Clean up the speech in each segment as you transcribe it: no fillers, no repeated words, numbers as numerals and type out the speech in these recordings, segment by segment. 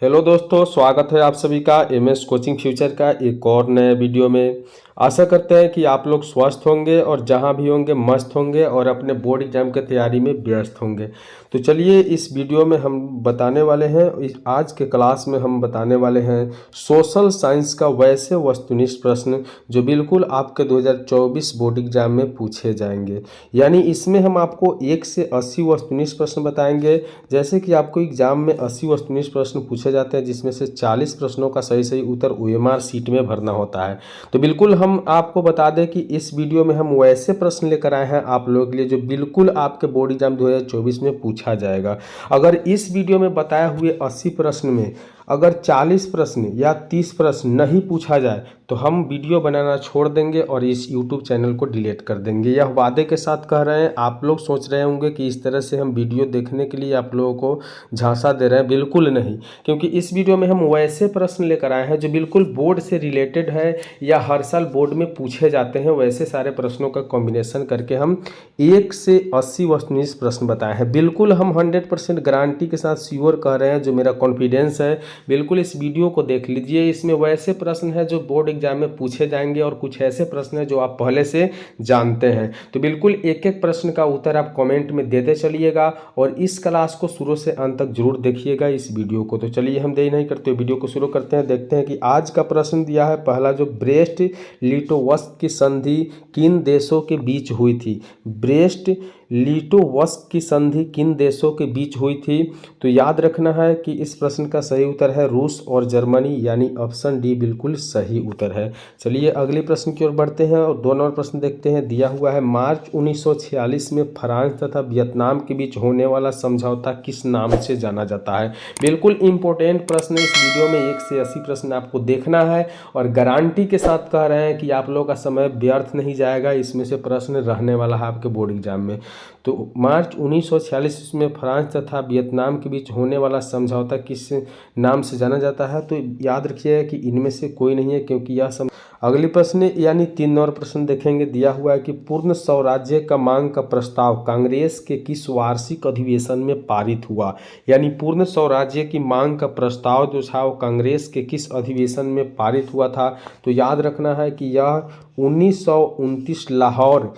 Hello दोस्तों, स्वागत है आप सभी का एमएस कोचिंग फ्यूचर का एक और नए वीडियो में। आशा करते हैं कि आप लोग स्वस्थ होंगे और जहां भी होंगे मस्त होंगे और अपने बोर्ड एग्जाम की तैयारी में व्यस्त होंगे। तो चलिए इस वीडियो में हम बताने वाले हैं, आज के क्लास में हम बताने वाले हैं सोशल साइंस का वैसे वस्तुनिष्ठ प्रश्न जो बिल्कुल आपके 2024 बोर्ड एग्जाम में पूछे जाएंगे। यानी इसमें हम आपको 1 से 80 वस्तुनिष्ठ प्रश्न बताएंगे। जैसे कि आपको एग्जाम में 80 वस्तुनिष्ठ प्रश्न पूछे जाते हैं, जिसमें से 40 प्रश्नों का सही सही उत्तर ओएमआर शीट में भरना होता है। तो बिल्कुल हम आपको बता दें कि इस वीडियो में हम वैसे प्रश्न लेकर आए हैं आप लोगों के लिए जो बिल्कुल आपके बोर्ड एग्जाम 2024 में पूछा जाएगा। अगर इस वीडियो में बताए हुए 80 प्रश्न में अगर 40 प्रश्न या 30 प्रश्न नहीं पूछा जाए तो हम वीडियो बनाना छोड़ देंगे और इस यूट्यूब चैनल को डिलीट कर देंगे। यह वादे के साथ कह रहे हैं। आप लोग सोच रहे होंगे कि इस तरह से हम वीडियो देखने के लिए आप लोगों को झांसा दे रहे हैं, बिल्कुल नहीं। क्योंकि इस वीडियो में हम वैसे प्रश्न लेकर आए हैं जो बिल्कुल बोर्ड से रिलेटेड है या हर साल बोर्ड में पूछे जाते हैं। वैसे सारे प्रश्नों का कॉम्बिनेशन करके हम 1 से 80 वस्तुनिष्ठ प्रश्न बताए हैं। बिल्कुल हम 100% गारंटी के साथ श्योर कह रहे हैं, जो मेरा कॉन्फिडेंस है। बिल्कुल इस वीडियो को देख लीजिए। इसमें वैसे प्रश्न है जो बोर्ड एग्जाम में पूछे जाएंगे और कुछ ऐसे प्रश्न है जो आप पहले से जानते हैं। तो बिल्कुल एक एक प्रश्न का उत्तर आप कमेंट में देते चलिएगा और इस क्लास को शुरू से अंत तक जरूर देखिएगा इस वीडियो को। तो चलिए हम देरी नहीं करते वीडियो को शुरू करते हैं। देखते हैं कि आज का प्रश्न दिया है पहला, जो ब्रेस्ट लिटोवस्क की संधि किन देशों के बीच हुई थी। ब्रेस्ट लिटोवस्क की संधि किन देशों के बीच हुई थी। तो याद रखना है कि इस प्रश्न का सही उत्तर है रूस और जर्मनी, यानी ऑप्शन डी बिल्कुल सही उत्तर है। चलिए अगले प्रश्न की ओर बढ़ते हैं और दो नंबर प्रश्न देखते हैं। दिया हुआ है मार्च 1946 में फ्रांस तथा वियतनाम के बीच होने वाला समझौता किस नाम से जाना जाता है। बिल्कुल इंपॉर्टेंट प्रश्न है। इस वीडियो में 1 से 80 प्रश्न आपको देखना है और गारंटी के साथ कह रहे हैं कि आप लोगों का समय व्यर्थ नहीं जाएगा। इसमें से प्रश्न रहने वाला है आपके बोर्ड एग्जाम में। तो मार्च 1946 में फ्रांस तथा वियतनाम के बीच होने वाला समझौता किस नाम से जाना जाता है। तो याद रखिए कि इनमें से कोई नहीं है, क्योंकि यह अगले प्रश्न यानी 3 नंबर प्रश्न देखेंगे। दिया हुआ है कि पूर्ण स्वराज्य का मांग का प्रस्ताव कांग्रेस के किस वार्षिक अधिवेशन में पारित हुआ। यानी पूर्ण स्वराज्य की मांग का प्रस्ताव जो था वो कांग्रेस के किस अधिवेशन में पारित हुआ था। तो याद रखना है कि यह 1929 लाहौर,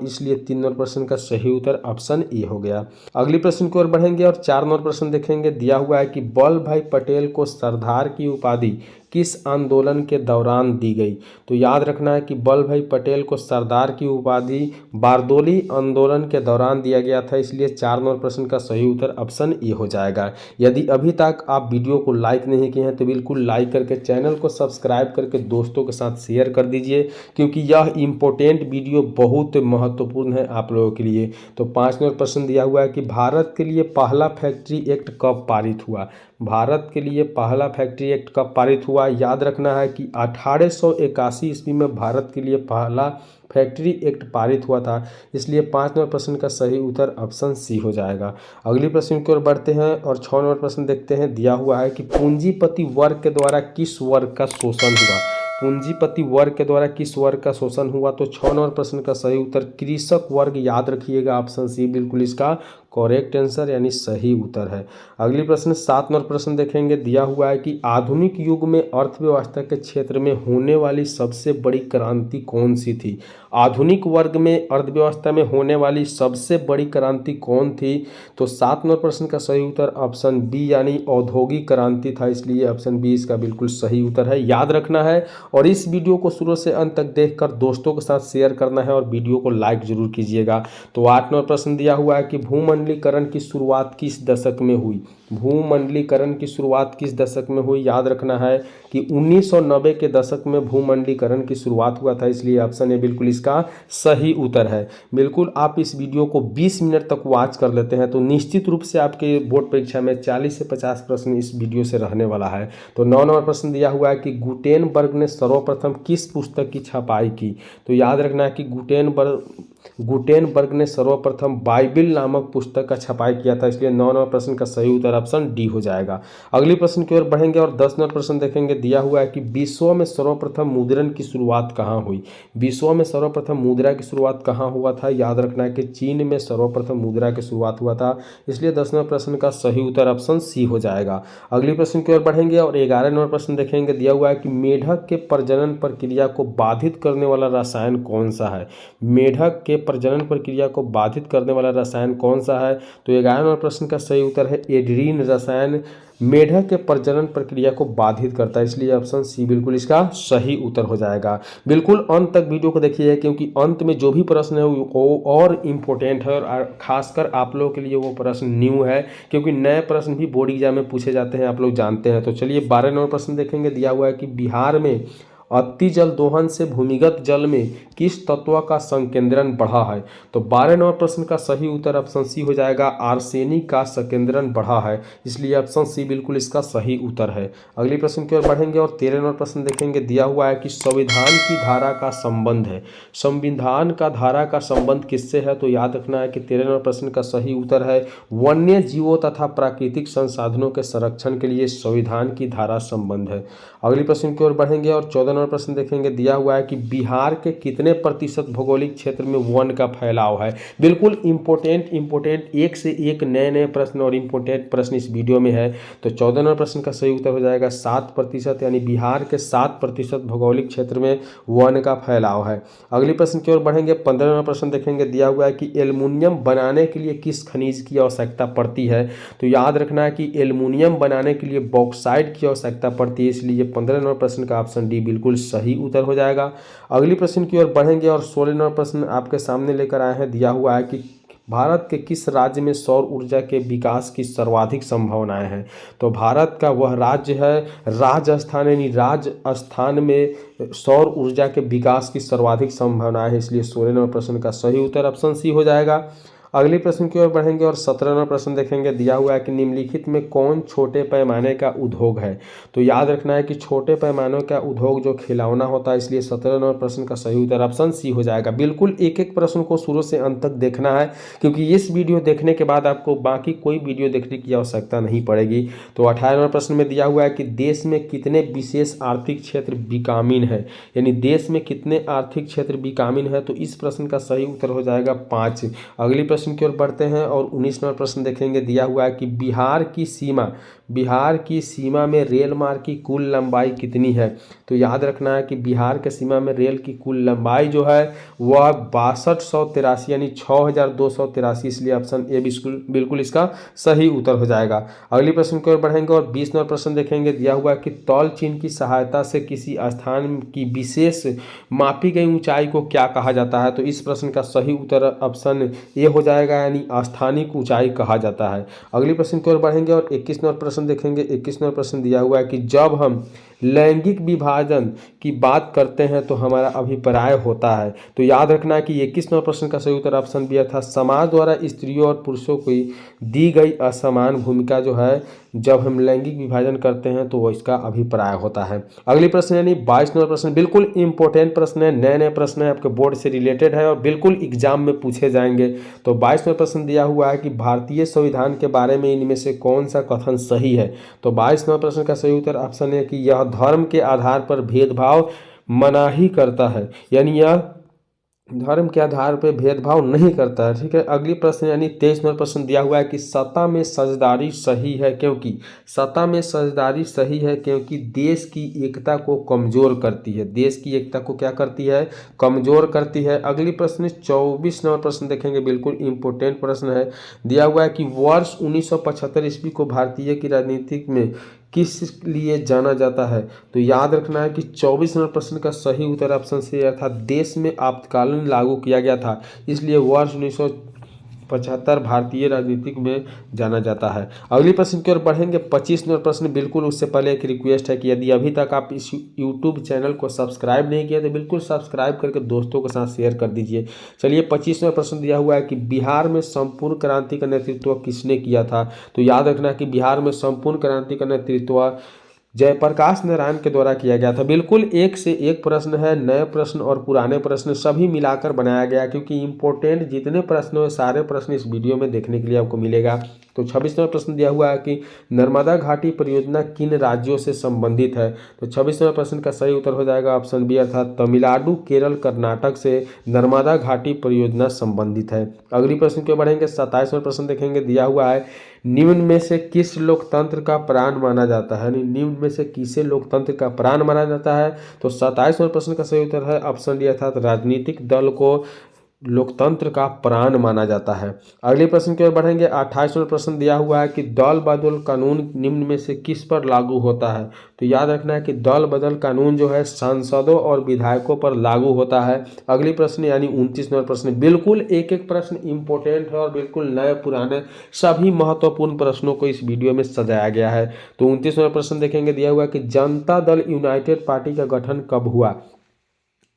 इसलिए 3 नंबर प्रश्न का सही उत्तर ऑप्शन ए हो गया। अगले प्रश्न की ओर बढ़ेंगे और 4 नंबर प्रश्न देखेंगे। दिया हुआ है कि वल्लभ भाई पटेल को सरदार की उपाधि किस आंदोलन के दौरान दी गई। तो याद रखना है कि वल्लभ भाई पटेल को सरदार की उपाधि बारदोली आंदोलन के दौरान दिया गया था, इसलिए 4 नंबर प्रश्न का सही उत्तर ऑप्शन ए हो जाएगा। यदि अभी तक आप वीडियो को लाइक नहीं किए हैं तो बिल्कुल लाइक करके चैनल को सब्सक्राइब करके दोस्तों के साथ शेयर कर दीजिए, क्योंकि यह इंपॉर्टेंट वीडियो बहुत महत्वपूर्ण है आप लोगों के लिए। तो 5 नंबर प्रश्न दिया हुआ है कि भारत के लिए पहला फैक्ट्री एक्ट कब पारित हुआ। भारत के लिए पहला फैक्ट्री एक्ट कब पारित हुआ। याद रखना है कि 1881 ईस्वी में भारत के लिए पहला फैक्ट्री एक्ट पारित हुआ था, इसलिए 5 नंबर प्रश्न का सही उत्तर ऑप्शन सी हो जाएगा। अगले प्रश्न की ओर बढ़ते हैं और 6 नंबर प्रश्न देखते हैं। दिया हुआ है कि पूंजीपति वर्ग के द्वारा किस वर्ग का शोषण हुआ। पूंजीपति वर्ग के द्वारा किस वर्ग का शोषण हुआ। तो 6 नंबर प्रश्न का सही उत्तर कृषक वर्ग, याद रखिएगा ऑप्शन सी बिल्कुल इसका करेक्ट आंसर यानी सही उत्तर है। अगले प्रश्न 7 नंबर प्रश्न देखेंगे। दिया हुआ है कि आधुनिक युग में अर्थव्यवस्था के क्षेत्र में होने वाली सबसे बड़ी क्रांति कौन सी थी। आधुनिक वर्ग में अर्थव्यवस्था में होने वाली सबसे बड़ी क्रांति कौन थी। तो 7 नंबर प्रश्न का सही उत्तर ऑप्शन बी यानी औद्योगिक क्रांति था, इसलिए ऑप्शन बी इसका बिल्कुल सही उत्तर है। याद रखना है और इस वीडियो को शुरू से अंत तक देखकर दोस्तों के साथ शेयर करना है और वीडियो को लाइक जरूर कीजिएगा। तो 8 नंबर प्रश्न दिया हुआ है कि भूमंडलीकरण की शुरुआत किस दशक में हुई। भूमंडलीकरण की शुरुआत किस दशक में हुई। याद रखना है कि 1990 के दशक में भूमंडलीकरण की शुरुआत हुआ था, इसलिए ऑप्शन ए बिल्कुल इसका सही उत्तर है। बिल्कुल आप इस वीडियो को 20 मिनट तक वॉच कर लेते हैं तो निश्चित रूप से आपके बोर्ड परीक्षा में 40 से 50 प्रश्न इस वीडियो से रहने वाला है। तो 9 नंबर प्रश्न दिया हुआ है कि गुटेनबर्ग ने सर्वप्रथम किस पुस्तक की छपाई की। तो याद रखना है कि गुटेनबर्ग गुटेनबर्ग ने सर्वप्रथम बाइबिल नामक पुस्तक का छपाई किया था, इसलिए 9 नंबर प्रश्न का सही उत्तर ऑप्शन डी हो जाएगा। अगली प्रश्न की ओर बढ़ेंगे और 10 नंबर प्रश्न देखेंगे। दिया हुआ है कि विश्व में सर्वप्रथम मुद्रण की शुरुआत कहाँ हुई। विश्व में सर्वप्रथम मुद्रा की शुरुआत कहाँ हुआ था, याद रखना है कि चीन में सर्वप्रथम मुद्रा की शुरुआत हुआ था, इसलिए 10 नंबर प्रश्न का सही उत्तर ऑप्शन सी हो जाएगा। अगली प्रश्न की ओर बढ़ेंगे और 11 नंबर प्रश्न देखेंगे। दिया हुआ है कि मेढक के प्रजनन प्रक्रिया को बाधित करने वाला रसायन कौन सा है। मेढक के प्रजनन प्रक्रिया को बाधित करने वाला रसायन कौन सा है, तो 11 नंबर प्रश्न का सही उत्तर है एड्रीन रसायन मेढक के प्रजनन प्रक्रिया को बाधित करता है, इसलिए ऑप्शन सी बिल्कुल इसका सही उत्तर हो जाएगा। बिल्कुल अंत तक वीडियो को देखिए, क्योंकि अंत में जो भी प्रश्न है वो और इम्पोर्टेंट है और खासकर आप लोगों के लिए वो प्रश्न न्यू है, क्योंकि नए प्रश्न भी बोर्ड एग्जाम में पूछे जाते हैं, आप लोग जानते हैं। तो चलिए 12 नंबर प्रश्न देखेंगे। दिया हुआ है कि बिहार में अति जल दोहन से भूमिगत जल में किस तत्व का संकेंद्रण बढ़ा है, तो 12 नंबर प्रश्न का सही उत्तर ऑप्शन सी हो जाएगा, आर्सेनिक का संकेंद्रण बढ़ा है, इसलिए ऑप्शन सी बिल्कुल इसका सही उत्तर है। अगले प्रश्न की ओर बढ़ेंगे और 13 नंबर प्रश्न देखेंगे। दिया हुआ है कि संविधान की धारा का संबंध है, संविधान का धारा का संबंध किससे है, तो याद रखना है कि 13 नंबर प्रश्न का सही उत्तर है वन्य जीवों तथा प्राकृतिक संसाधनों के संरक्षण के लिए संविधान की धारा संबंध है। अगली प्रश्न की ओर बढ़ेंगे और 14 नंबर प्रश्न देखेंगे। दिया हुआ है कि बिहार के कितने प्रतिशत भौगोलिक क्षेत्र में वन का फैलाव है। बिल्कुल इंपोर्टेंट एक से एक नए नए प्रश्न और इंपोर्टेंट प्रश्न इस वीडियो में है, तो 14 नंबर प्रश्न का सही उत्तर हो जाएगा 7%, यानी बिहार के 7% भौगोलिक क्षेत्र में वन का फैलाव है। अगली प्रश्न की ओर बढ़ेंगे, 15 नंबर प्रश्न देखेंगे। दिया हुआ है कि एल्युमिनियम बनाने के लिए किस खनिज की आवश्यकता पड़ती है, तो याद रखना है कि एल्युमिनियम बनाने के लिए बॉक्साइट की आवश्यकता पड़ती है, इसलिए 15 नंबर प्रश्न का ऑप्शन डी बिल्कुल सही उत्तर हो जाएगा। अगली प्रश्न की ओर बढ़ेंगे और 16 नंबर प्रश्न आपके सामने लेकर आए हैं। दिया हुआ है कि भारत के किस राज्य में सौर ऊर्जा के विकास की सर्वाधिक संभावनाएं हैं, तो भारत का वह राज्य है राजस्थान, यानी राजस्थान में सौर ऊर्जा के विकास की सर्वाधिक संभावनाएं है, इसलिए 16 नंबर प्रश्न का सही उत्तर ऑप्शन सी हो जाएगा। अगले प्रश्न की ओर बढ़ेंगे और 17 नंबर प्रश्न देखेंगे। दिया हुआ है कि निम्नलिखित में कौन छोटे पैमाने का उद्योग है, तो याद रखना है कि छोटे पैमाने का उद्योग जो खिलौना होता है, इसलिए 17 नंबर प्रश्न का सही उत्तर ऑप्शन सी हो जाएगा। बिल्कुल एक एक प्रश्न को शुरू से अंत तक देखना है, क्योंकि इस वीडियो देखने के बाद आपको बाकी कोई वीडियो देखने की आवश्यकता नहीं पड़ेगी। तो 18 नंबर प्रश्न में दिया हुआ है कि देश में कितने विशेष आर्थिक क्षेत्र विकामीन है, यानी देश में कितने आर्थिक क्षेत्र विकामीन है, तो इस प्रश्न का सही उत्तर हो जाएगा 5। अगली प्रश्न की ओर बढ़ते हैं और 19 नंबर प्रश्न देखेंगे। दिया हुआ है कि बिहार की सीमा में रेल मार्ग की कुल लंबाई कितनी है, तो याद रखना है कि बिहार के सीमा में रेल की कुल लंबाई जो है वह 6283 यानी 6283, इसलिए ऑप्शन ए बिल्कुल इसका सही उत्तर हो जाएगा। अगली प्रश्न की ओर बढ़ेंगे और 20 नंबर प्रश्न देखेंगे। दिया हुआ है कि तौल चिन्ह की सहायता से किसी स्थान की विशेष मापी गई ऊंचाई को क्या कहा जाता है, तो इस प्रश्न का सही उत्तर ऑप्शन ए हो जाएगा, यानी स्थानिक ऊंचाई कहा जाता है। अगली प्रश्न की ओर बढ़ेंगे और 21 नंबर प्रश्न देखेंगे। 21 नंबर प्रश्न दिया हुआ है कि जब हम लैंगिक विभाजन की बात करते हैं तो हमारा अभिप्राय होता है, तो याद रखना है कि 21 नंबर प्रश्न का सही उत्तर ऑप्शन बी था समाज द्वारा स्त्रियों और पुरुषों को दी गई असमान भूमिका जो है जब हम लैंगिक विभाजन करते हैं तो वो इसका अभिप्राय होता है। अगली प्रश्न यानी 22 नंबर प्रश्न बिल्कुल इंपॉर्टेंट प्रश्न है, नए नए प्रश्न है, आपके बोर्ड से रिलेटेड है और बिल्कुल एग्जाम में पूछे जाएंगे। तो 22 नंबर प्रश्न दिया हुआ है कि भारतीय संविधान के बारे में इनमें से कौन सा कथन सही है, तो 22 नंबर प्रश्न का सही उत्तर ऑप्शन है कि यह धर्म के आधार पर भेदभाव मनाही करता है, यानी यह धर्म के आधार पर भेदभाव नहीं करता है। ठीक है। अगली प्रश्न यानी 23 नंबर प्रश्न दिया हुआ है कि सत्ता में साझेदारी सही है क्योंकि देश की एकता को कमजोर करती है, देश की एकता को क्या करती है, कमजोर करती है। अगली प्रश्न 24 नंबर प्रश्न देखेंगे, बिल्कुल इंपॉर्टेंट प्रश्न है। दिया हुआ है कि वर्ष 1975 ईस्वी को भारतीय की राजनीति में किस लिए जाना जाता है, तो याद रखना है कि 24 नंबर प्रश्न का सही उत्तर ऑप्शन से अर्थात देश में आपातकालीन लागू किया गया था, इसलिए वर्ष 1975 भारतीय राजनीतिक में जाना जाता है। अगली प्रश्न की ओर बढ़ेंगे 25 नंबर प्रश्न। बिल्कुल उससे पहले एक रिक्वेस्ट है कि यदि अभी तक आप इस यूट्यूब चैनल को सब्सक्राइब नहीं किया तो बिल्कुल सब्सक्राइब करके दोस्तों के साथ शेयर कर दीजिए। चलिए 25 नंबर प्रश्न दिया हुआ है कि बिहार में संपूर्ण क्रांति का नेतृत्व किसने किया था, तो याद रखना कि बिहार में संपूर्ण क्रांति का नेतृत्व जयप्रकाश नारायण के द्वारा किया गया था। बिल्कुल एक से एक प्रश्न है, नए प्रश्न और पुराने प्रश्न सभी मिलाकर बनाया गया, क्योंकि इंपॉर्टेंट जितने प्रश्न हो सारे प्रश्न इस वीडियो में देखने के लिए आपको मिलेगा। तो 26वां प्रश्न दिया हुआ है कि नर्मदा घाटी परियोजना किन राज्यों से संबंधित है। तो 26वें प्रश्न का सही उत्तर हो जाएगा ऑप्शन बी, अर्थात तमिलनाडु, केरल, कर्नाटक से नर्मदा घाटी परियोजना संबंधित है। अगली प्रश्न के बढ़ेंगे। 27वां प्रश्न देखेंगे, दिया हुआ है निम्न में से किस लोकतंत्र का प्राण माना जाता है, यानी निम्न में से किसे लोकतंत्र का प्राण माना जाता है। तो 27वें प्रश्न का सही उत्तर है ऑप्शन डी, अर्थात राजनीतिक दल को लोकतंत्र का प्राण माना जाता है। अगले प्रश्न की ओर बढ़ेंगे। 28वां प्रश्न दिया हुआ है कि दल बदल कानून निम्न में से किस पर लागू होता है। तो याद रखना है कि दल बदल कानून जो है सांसदों और विधायकों पर लागू होता है। अगली प्रश्न यानी 29वां प्रश्न, बिल्कुल एक एक प्रश्न इंपॉर्टेंट है और बिल्कुल नए पुराने सभी महत्वपूर्ण प्रश्नों को इस वीडियो में सजाया गया है। तो 29वां प्रश्न देखेंगे, दिया हुआ है कि जनता दल यूनाइटेड पार्टी का गठन कब हुआ।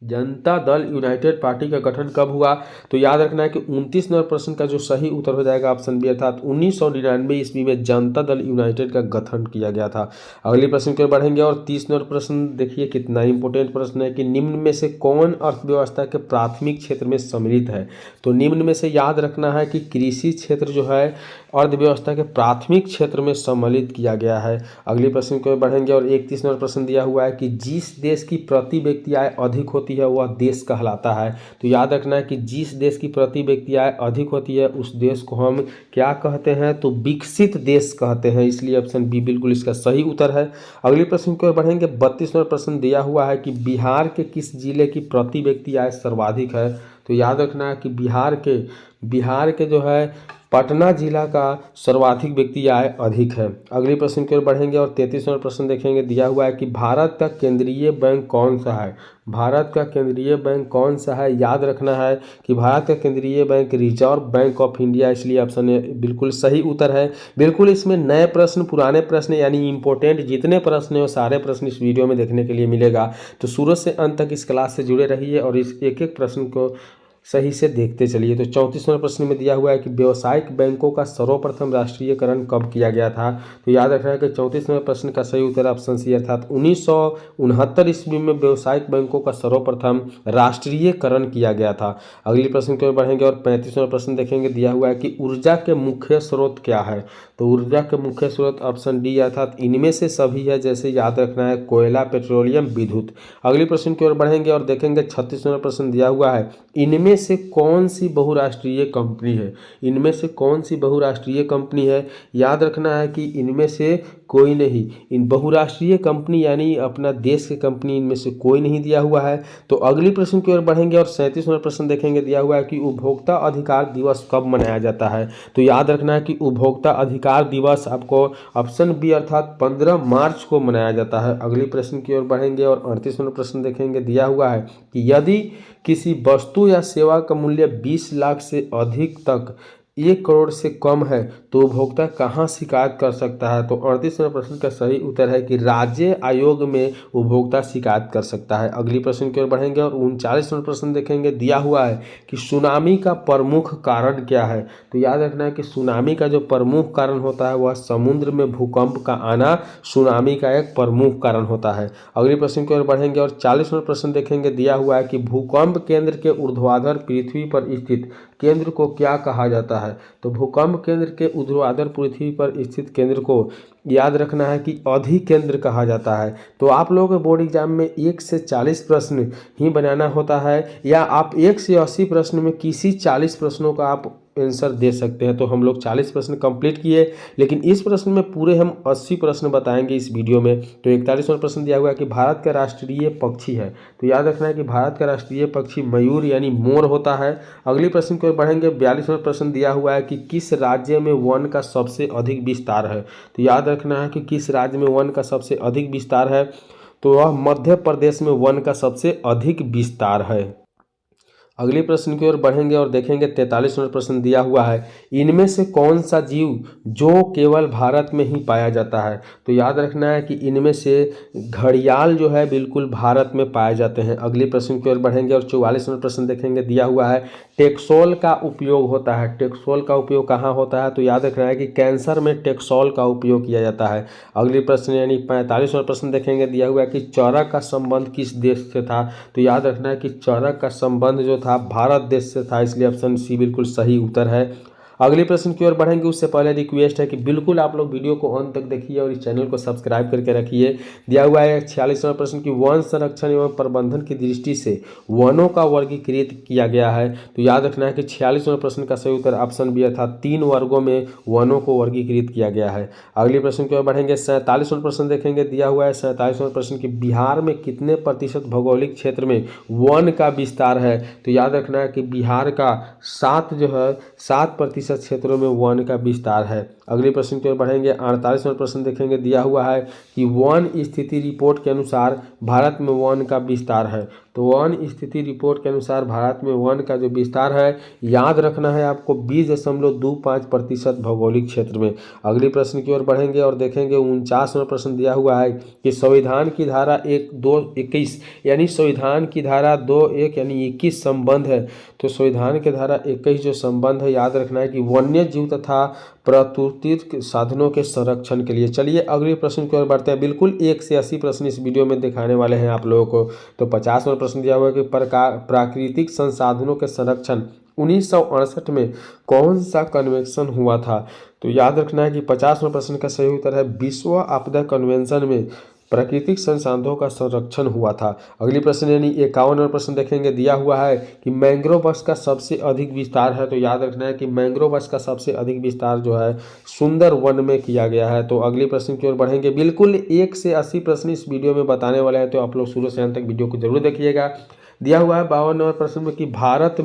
जनता दल यूनाइटेड पार्टी का गठन कब हुआ। तो याद रखना है कि 29वें प्रश्न का जो सही उत्तर हो जाएगा ऑप्शन बी, अर्थात 1999 ईस्वी में जनता दल यूनाइटेड का गठन किया गया था। अगले प्रश्न की ओर बढ़ेंगे और 30वें प्रश्न देखिए कितना इंपॉर्टेंट प्रश्न है कि निम्न में से कौन अर्थव्यवस्था के प्राथमिक क्षेत्र में सम्मिलित है। तो निम्न में से याद रखना है कि कृषि क्षेत्र जो है अर्थव्यवस्था के प्राथमिक क्षेत्र में सम्मिलित किया गया है। अगले प्रश्न की ओर बढ़ेंगे और 31वां प्रश्न दिया हुआ है कि जिस देश की प्रति व्यक्ति आय अधिक होती है वह देश कहलाता है। तो याद रखना है कि जिस देश की प्रति व्यक्ति आय अधिक होती है उस देश को हम क्या कहते हैं, तो विकसित देश कहते हैं, इसलिए ऑप्शन बी बिल्कुल इसका सही उत्तर है। अगले प्रश्न की ओर बढ़ेंगे। 32वां प्रश्न दिया हुआ है कि बिहार के किस जिले की प्रति व्यक्ति आय सर्वाधिक है। तो याद रखना है कि बिहार के जो है पटना जिला का सर्वाधिक व्यक्ति आय अधिक है। अगले प्रश्न की ओर बढ़ेंगे और 33वां प्रश्न देखेंगे। दिया हुआ है कि भारत का केंद्रीय बैंक कौन सा है। भारत का केंद्रीय बैंक कौन सा है। याद रखना है कि भारत का केंद्रीय bank reserve bank of India, इसलिए ऑप्शन ए बिल्कुल सही उत्तर है। बिल्कुल इसमें नए प्रश्न पुराने प्रश्न यानी इंपॉर्टेंट जितने प्रश्न हैं सारे प्रश्न इस वीडियो में देखने के लिए मिलेगा। तो शुरू से अंत तक इस क्लास से जुड़े रहिए और इस एक एक प्रश्न को सही से देखते चलिए। तो 34वें प्रश्न में दिया हुआ है कि व्यावसायिक बैंकों का सर्वप्रथम राष्ट्रीयकरण कब किया गया था। तो याद रखना है कि 34वें प्रश्न का सही उत्तर ऑप्शन सी, अर्थात 1969 ईस्वी में व्यावसायिक बैंकों का सर्वप्रथम राष्ट्रीयकरण किया गया था। अगले प्रश्न की ओर बढ़ेंगे और 35वां प्रश्न देखेंगे। दिया हुआ है कि ऊर्जा के मुख्य स्रोत क्या है। तो ऊर्जा के मुख्य स्रोत ऑप्शन डी, अर्थात इनमें से सभी है, जैसे याद रखना है कोयला, पेट्रोलियम, विद्युत। अगले प्रश्न की ओर बढ़ेंगे और देखेंगे 36वां प्रश्न दिया हुआ है इनमें से कौन सी बहुराष्ट्रीय कंपनी है। इनमें से कौन सी बहुराष्ट्रीय कंपनी है। याद रखना है कि इनमें से कोई नहीं, इन बहुराष्ट्रीय कंपनी यानी अपना देश की कंपनी इनमें से कोई नहीं दिया हुआ है। तो अगली प्रश्न की ओर बढ़ेंगे और 37वां प्रश्न देखेंगे। दिया हुआ है कि उपभोक्ता अधिकार दिवस कब मनाया जाता है। तो याद रखना है कि उपभोक्ता अधिकार दिवस आपको ऑप्शन बी, अर्थात 15 मार्च को मनाया जाता है। अगली प्रश्न की ओर बढ़ेंगे और 38वां प्रश्न देखेंगे। दिया हुआ है कि यदि किसी वस्तु या सेवा का मूल्य 20 लाख से अधिक तक 1 करोड़ से कम है तो उपभोक्ता कहाँ शिकायत कर सकता है। तो 38वें प्रश्न का सही उत्तर है कि राज्य आयोग में उपभोक्ता शिकायत कर सकता है। अगली प्रश्न की ओर बढ़ेंगे और 39वां प्रश्न देखेंगे। दिया हुआ है कि सुनामी का प्रमुख कारण क्या है। तो याद रखना है कि सुनामी का जो प्रमुख कारण होता है वह समुद्र में भूकंप का आना सुनामी का एक प्रमुख कारण होता है। अगले प्रश्न की ओर बढ़ेंगे और 40वां प्रश्न देखेंगे। दिया हुआ है कि भूकंप केंद्र के ऊर्ध्वाधर पृथ्वी पर स्थित केंद्र को क्या कहा जाता है। तो भूकंप केंद्र के ऊर्ध्वाधर पृथ्वी पर स्थित केंद्र को याद रखना है कि अधिकेंद्र कहा जाता है। तो आप लोगों के बोर्ड एग्जाम में 1 से 40 प्रश्न ही बनाना होता है, या आप 1 से 80 प्रश्न में किसी 40 प्रश्नों का आप आंसर दे सकते हैं। तो हम लोग 40 प्रश्न कंप्लीट किए, लेकिन इस प्रश्न में पूरे हम 80 प्रश्न बताएंगे इस वीडियो में। तो 41वां प्रश्न दिया हुआ है कि भारत का राष्ट्रीय पक्षी है। तो याद रखना है कि भारत का राष्ट्रीय पक्षी मयूर यानी मोर होता है। अगले प्रश्न की ओर बढ़ेंगे। 42वां प्रश्न दिया हुआ है कि किस राज्य में वन का सबसे अधिक विस्तार है। तो याद रखना है कि किस राज्य में वन का सबसे अधिक विस्तार है। तो वह मध्य प्रदेश में वन का सबसे अधिक विस्तार है। अगले प्रश्न की ओर बढ़ेंगे और देखेंगे 43 नंबर प्रश्न दिया हुआ है, इनमें से कौन सा जीव जो केवल भारत में ही पाया जाता है। तो याद रखना है कि इनमें से घड़ियाल जो है बिल्कुल भारत में पाए जाते हैं। अगले प्रश्न की ओर बढ़ेंगे और 44 नंबर प्रश्न देखेंगे, दिया हुआ है टेक्सोल का उपयोग होता है। टेक्सोल का उपयोग कहाँ होता है। तो याद रखना है कि कैंसर में टेक्सोल का उपयोग किया जाता है। अगले प्रश्न यानी 45 नंबर प्रश्न देखेंगे, दिया हुआ है कि चरक का संबंध किस देश से था। तो याद रखना है कि चरक का संबंध जो था भारत देश से था, इसलिए ऑप्शन सी बिल्कुल सही उत्तर है। अगले प्रश्न की ओर बढ़ेंगे, उससे पहले रिक्वेस्ट है कि बिल्कुल आप लोग वीडियो को अंत तक देखिए और इस चैनल को सब्सक्राइब करके रखिए। दिया हुआ है 46 नंबर प्रश्न की वन संरक्षण एवं प्रबंधन की दृष्टि से वनों का वर्गीकृत किया गया है। तो याद रखना है कि 46 नंबर प्रश्न का सही उत्तर ऑप्शन बी था, 3 वर्गों में वनों को वर्गीकृत किया गया है। अगले प्रश्न की ओर बढ़ेंगे, 47 नंबर प्रश्न देखेंगे, दिया हुआ है 47 नंबर प्रश्न की बिहार में कितने प्रतिशत भौगोलिक क्षेत्र में वन का विस्तार है। तो याद रखना है कि बिहार का 7% क्षेत्रों में वन का विस्तार है। अगले प्रश्न की ओर बढ़ेंगे, 48 नंबर प्रश्न देखेंगे, दिया हुआ है कि वन स्थिति रिपोर्ट के अनुसार भारत में वन का विस्तार है। तो वन स्थिति रिपोर्ट के अनुसार भारत में वन का जो विस्तार है, याद रखना है आपको 20.25% भौगोलिक क्षेत्र में। अगले प्रश्न की ओर बढ़ेंगे और देखेंगे 49 नंबर प्रश्न दिया हुआ है कि संविधान की धारा 1-2-21 यानी संविधान की धारा 2-1 यानी 21 संबंध है। तो संविधान के धारा 21 जो संबंध है, याद रखना है कि वन्य जीव तथा प्राकृतिक साधनों के संरक्षण के लिए। चलिए अगले प्रश्न की ओर बढ़ते हैं। बिल्कुल 1 से 80 प्रश्न इस वीडियो में दिखाने वाले हैं आप लोगों को। तो 50 नंबर प्रश्न दिया हुआ है कि प्राकृतिक संसाधनों के संरक्षण 1968 में कौन सा कन्वेंशन हुआ था। तो याद रखना है कि 50 नंबर प्रश्न का सही उत्तर है, विश्व आपदा कन्वेंशन में प्राकृतिक संसाधनों का संरक्षण हुआ था। अगली प्रश्न यानी 51 नंबर प्रश्न देखेंगे, दिया हुआ है कि मैंग्रोव वृक्ष का सबसे अधिक विस्तार है। तो याद रखना है कि मैंग्रोव वृक्ष का सबसे अधिक विस्तार जो है सुंदर वन में किया गया है। तो अगले प्रश्न की ओर बढ़ेंगे। बिल्कुल 1 से 80 प्रश्न इस वीडियो में बताने वाले हैं, तो आप लोग शुरू से अंत तक वीडियो को जरूर देखिएगा। दिया हुआ है 52 नंबर प्रश्न में कि भारत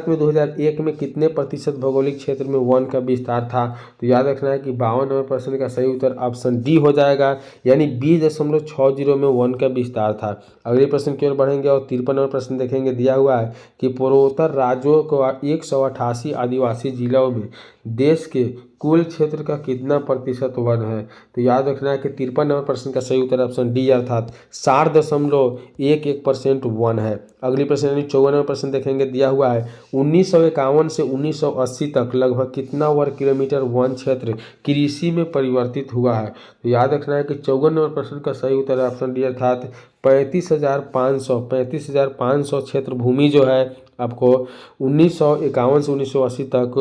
में 2001 में कितने प्रतिशत भौगोलिक क्षेत्र में वन का विस्तार था। तो याद रखना है कि 52 नंबर प्रश्न का सही उत्तर ऑप्शन डी हो जाएगा, यानी 20.60 में वन का विस्तार था। अगले प्रश्न की ओर बढ़ेंगे और 53 नंबर प्रश्न देखेंगे, दिया हुआ है कि पूर्वोत्तर राज्यों को 188 आदिवासी जिलों में देश के कुल क्षेत्र का कितना प्रतिशत वन है। तो याद रखना है कि 53 नंबर प्रश्न का सही उत्तर ऑप्शन डी अर्थात 60.11% वन है। अगली प्रश्न यानी 54 नंबर प्रश्न देखेंगे, दिया हुआ है 1951 से 1980 तक लगभग कितना वर्ग किलोमीटर वन क्षेत्र कृषि में परिवर्तित हुआ है। तो याद रखना है कि 54 नंबर प्रश्न का सही उत्तर ऑप्शन डी अर्थात 35,500 क्षेत्र भूमि जो है आपको 1951 से 1980 तक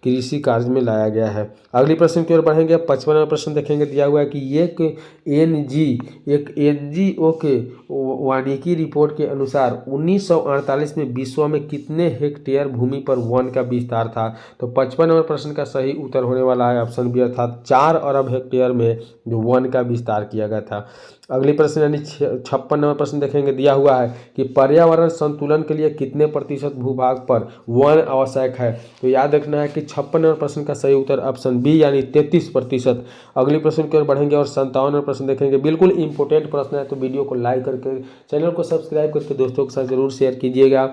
कृषि कार्य में लाया गया है। अगली प्रश्न की ओर बढ़ेंगे। 55वां प्रश्न देखेंगे, दिया हुआ है कि एक एनजीओ के वानिकी रिपोर्ट के अनुसार 1948 में विश्व में कितने हेक्टेयर भूमि पर वन का विस्तार था। तो 55वां प्रश्न का सही उत्तर होने वाला है ऑप्शन बी अर्थात 4 अरब हेक्टेयर में जो वन का विस्तार किया गया था। अगली प्रश्न यानी 56वां प्रश्न देखेंगे, दिया हुआ है कि पर्यावरण संतुलन के लिए कितने प्रतिशत भूभाग पर वन आवश्यक है। तो याद रखना है कि 56वां प्रश्न का सही उत्तर ऑप्शन बी यानी 33%। अगले प्रश्न की ओर बढ़ेंगे और 57वां प्रश्न देखेंगे। बिल्कुल इंपॉर्टेंट प्रश्न है, तो वीडियो को लाइक करके चैनल को सब्सक्राइब करके दोस्तों के साथ जरूर शेयर कीजिएगा।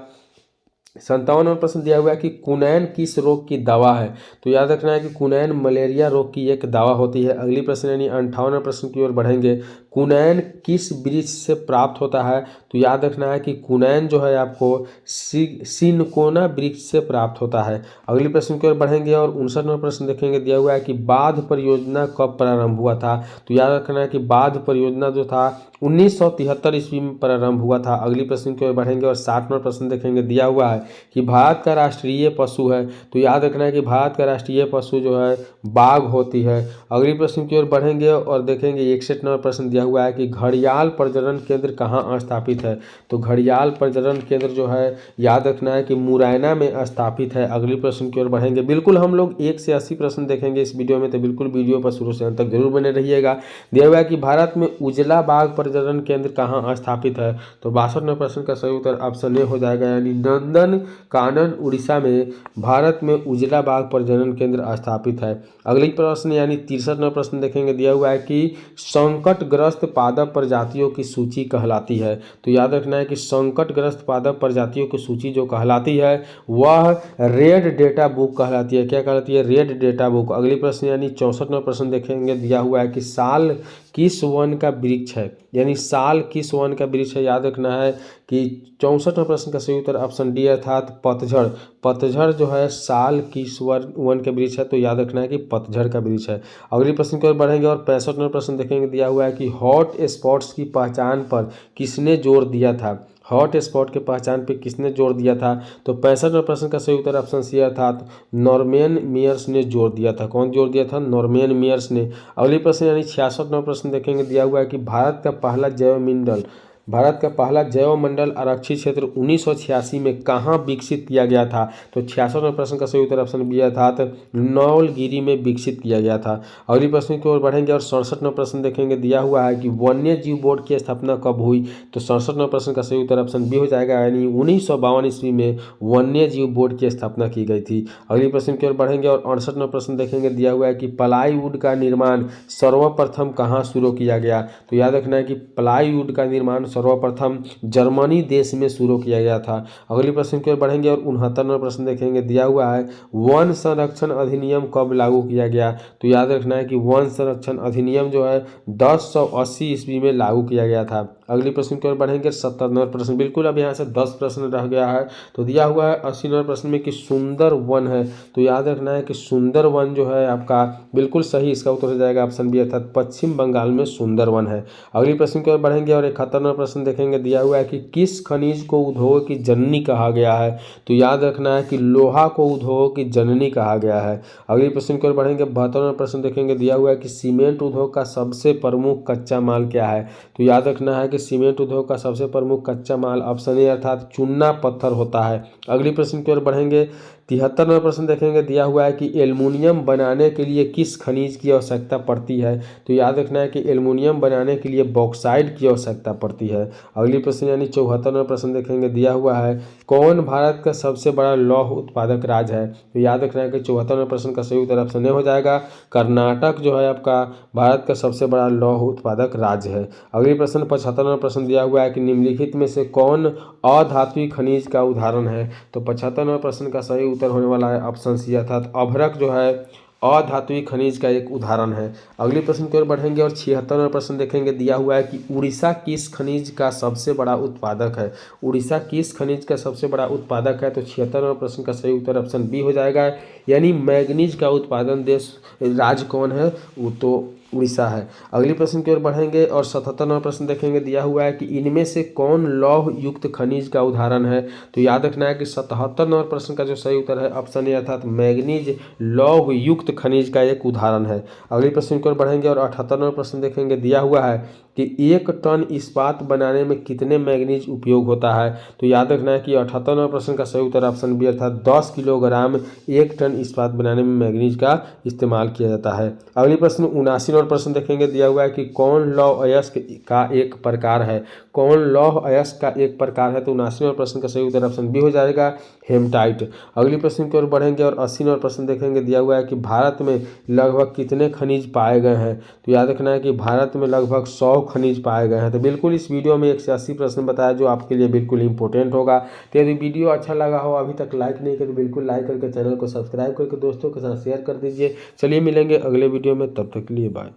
57वां प्रश्न दिया हुआ है कि कुनैन किस रोग की दवा है। तो याद रखना है कि कुनैन मलेरिया रोग की एक दवा होती है। अगली प्रश्न यानी 58वां प्रश्न की ओर बढ़ेंगे। कुनैन किस वृक्ष से प्राप्त होता है। तो याद रखना है कि कुनैन जो है आपको सिनकोना वृक्ष से प्राप्त होता है। अगले प्रश्न की ओर बढ़ेंगे और 59वां प्रश्न देखेंगे, दिया हुआ है कि बांध परियोजना कब प्रारंभ हुआ था। तो याद रखना है कि बांध परियोजना जो था 1973 ईस्वी में प्रारंभ हुआ था। अगली प्रश्न की ओर बढ़ेंगे और 60वां प्रश्न देखेंगे, दिया हुआ है कि भारत का राष्ट्रीय पशु है। तो याद रखना है कि भारत का राष्ट्रीय पशु जो है बाघ होती है। अगली प्रश्न की ओर बढ़ेंगे और देखेंगे 61 नंबर प्रश्न दिया हुआ है कि घड़ियाल प्रजनन केंद्र कहाँ स्थापित है। तो घड़ियाल प्रजनन केंद्र जो है याद रखना है कि मुरैना में स्थापित है। अगली प्रश्न की ओर बढ़ेंगे। बिल्कुल हम लोग 1 से 80 प्रश्न देखेंगे इस वीडियो में, तो बिल्कुल वीडियो पर शुरू से अंत तक जरूर बने रहिएगा। दिया हुआ है कि भारत में उजला बाघ प्रजनन केंद्र कहाँ स्थापित है। तो 62 नंबर प्रश्न का सही उत्तर ऑप्शन ए हो जाएगा, यानी नंदन कानन उड़ीसा में भारत में उजला बाघ प्रजनन केंद्र स्थापित है। अगली प्रश्न यानी 63 नंबर प्रश्न देखेंगे, दिया हुआ है कि संकटग्रस्त संकटग्रस्त पादप प्रजातियों की सूची कहलाती है? तो याद रखना है कि संकटग्रस्त पादप प्रजातियों की सूची जो कहलाती है वह रेड डेटा बुक कहलाती है। क्या कहलाती है? Red data book. अगली प्रश्न यानी 64वां प्रश्न देखेंगे, दिया हुआ है कि साल किस वन का वृक्ष है? यानी साल किस वन का वृक्ष है? याद रखना है कि 64वां प्रश्न का सही उत्तर ऑप्शन डी अर्थात पतझड़। पतझड़ जो है साल किस वन का वृक्ष है? तो याद रखना है कि पतझड़ का वृक्ष है। अगली प्रश्न की ओर बढ़ेंगे और 65वां प्रश्न देखेंगे, दिया हुआ है कि हॉट स्पॉट्स की पहचान पर किसने जोर दिया था? हॉट स्पॉट के पहचान पे किसने जोर दिया था? तो 65वें प्रश्न का सही उत्तर ऑप्शन सी अर्थात नॉर्मन मेयर्स ने जोर दिया था। कौन जोर दिया था? नॉर्मन मेयर्स ने। अगली प्रश्न यानी 66वां प्रश्न देखेंगे, दिया हुआ है कि भारत का पहला जैवमंडल आरक्षित क्षेत्र 1986 में कहाँ विकसित किया गया था? तो 66वें प्रश्न का सही उत्तर ऑप्शन बी अर्थात नौलगिरी में विकसित किया गया था। अगली प्रश्न की ओर बढ़ेंगे और 67वां प्रश्न देखेंगे, दिया हुआ है कि वन्य जीव बोर्ड की स्थापना कब हुई? तो 67वां प्रश्न का सही उत्तर ऑप्शन बी हो जाएगा, यानी 1952 ईस्वी में वन्य जीव बोर्ड की स्थापना की गई थी। अगली प्रश्न की ओर बढ़ेंगे और 68वां प्रश्न देखेंगे, दिया हुआ है कि प्लाईवुड का निर्माण सर्वप्रथम कहाँ शुरू किया गया? तो याद रखना है कि प्लाईवुड का निर्माण सर्वप्रथम जर्मनी देश में शुरू किया गया था। अगली प्रश्न की ओर बढ़ेंगे और 69वां प्रश्न देखेंगे, दिया हुआ है वन संरक्षण अधिनियम कब लागू किया गया? तो याद रखना है कि वन संरक्षण अधिनियम जो है 1080 ईस्वी में लागू किया गया था। अगली प्रश्न की ओर बढ़ेंगे 70वां प्रश्न, बिल्कुल अब यहाँ से 10 प्रश्न रह गया है। तो दिया हुआ है 80वां प्रश्न में कि सुंदर वन है। तो याद रखना है कि सुंदर वन जो है आपका बिल्कुल सही, इसका उत्तर हो जाएगा ऑप्शन बी अर्थात पश्चिम बंगाल में सुंदर वन है। अगली प्रश्न की ओर बढ़ेंगे और 71वां प्रश्न देखेंगे, दिया हुआ है कि किस खनिज को उद्योग की जननी कहा गया है? तो याद रखना है कि लोहा को उद्योग की जननी कहा गया है। अगली प्रश्न की ओर बढ़ेंगे 72वां प्रश्न देखेंगे, दिया हुआ है कि सीमेंट उद्योग का सबसे प्रमुख कच्चा माल क्या है? तो याद रखना है कि सीमेंट उद्योग का सबसे प्रमुख कच्चा माल ऑप्शन ए अर्थात चूना पत्थर होता है। अगली प्रश्न की ओर बढ़ेंगे 73वां प्रश्न देखेंगे, दिया हुआ है कि एल्युमिनियम बनाने के लिए किस खनिज की आवश्यकता पड़ती है? तो याद रखना है कि एल्युमिनियम बनाने के लिए बॉक्साइट की आवश्यकता पड़ती है। अगली प्रश्न यानी 74वां प्रश्न देखेंगे, दिया हुआ है कौन भारत का सबसे बड़ा लौह उत्पादक राज्य है? तो याद रखना है कि 74वें प्रश्न का सही उत्तर ऑप्शन ए हो जाएगा, कर्नाटक जो है आपका भारत का सबसे बड़ा लौह उत्पादक राज्य है। अगली प्रश्न 75वां प्रश्न दिया हुआ है कि निम्नलिखित में से कौन अधात्विक खनिज का उदाहरण है? तो 75वां प्रश्न का सही उत्तर होने वाला है ऑप्शन सी अर्थात अभ्रक जो है अधात्विक खनिज का एक उदाहरण है। अगली प्रश्न की ओर बढ़ेंगे और 76वां प्रश्न देखेंगे, दिया हुआ है कि उड़ीसा किस खनिज का सबसे बड़ा उत्पादक है? उड़ीसा किस खनिज का सबसे बड़ा उत्पादक है? तो 76वां प्रश्न का सही उत्तर ऑप्शन बी हो जाएगा, यानी मैग्नीज का उत्पादन देश राज्य कौन है? वो तो उड़ीसा है। अगली प्रश्न की ओर बढ़ेंगे और 77वां प्रश्न देखेंगे, दिया हुआ है कि इनमें से कौन लौह युक्त खनिज का उदाहरण है? तो याद रखना है कि 77वां प्रश्न का जो सही उत्तर है ऑप्शन ए अर्थात मैग्नीज लौह युक्त खनिज का एक उदाहरण है। अगली प्रश्न की ओर बढ़ेंगे और 78वां प्रश्न देखेंगे, दिया हुआ है कि 1 टन इस्पात बनाने में कितने मैग्नीज उपयोग होता है? तो याद रखना है कि 78वां प्रश्न का सही उत्तर ऑप्शन बी अर्थात 10 किलोग्राम 1 टन इस्पात बनाने में मैग्नीज का इस्तेमाल किया जाता है। अगली प्रश्न 79वां प्रश्न देखेंगे, दिया हुआ है कि कौन लौह अयस्क का एक प्रकार है? कौन लौह अयस्क का एक प्रकार है? तो 79वां प्रश्न का सही उत्तर ऑप्शन बी हो जाएगा, हेमटाइट। अगली प्रश्न की ओर बढ़ेंगे और 80वां प्रश्न देखेंगे, दिया हुआ है कि भारत में लगभग कितने खनिज पाए गए हैं? तो याद रखना है कि भारत में लगभग 100 खनिज पाए गए हैं। तो बिल्कुल इस वीडियो में 180 प्रश्न बताया जो आपके लिए बिल्कुल इंपॉर्टेंट होगा। तो यदि वीडियो अच्छा लगा हो, अभी तक लाइक नहीं किया तो बिल्कुल लाइक करके चैनल को सब्सक्राइब करके दोस्तों के साथ शेयर कर दीजिए। चलिए मिलेंगे अगले वीडियो में, तब तक के लिए बाय।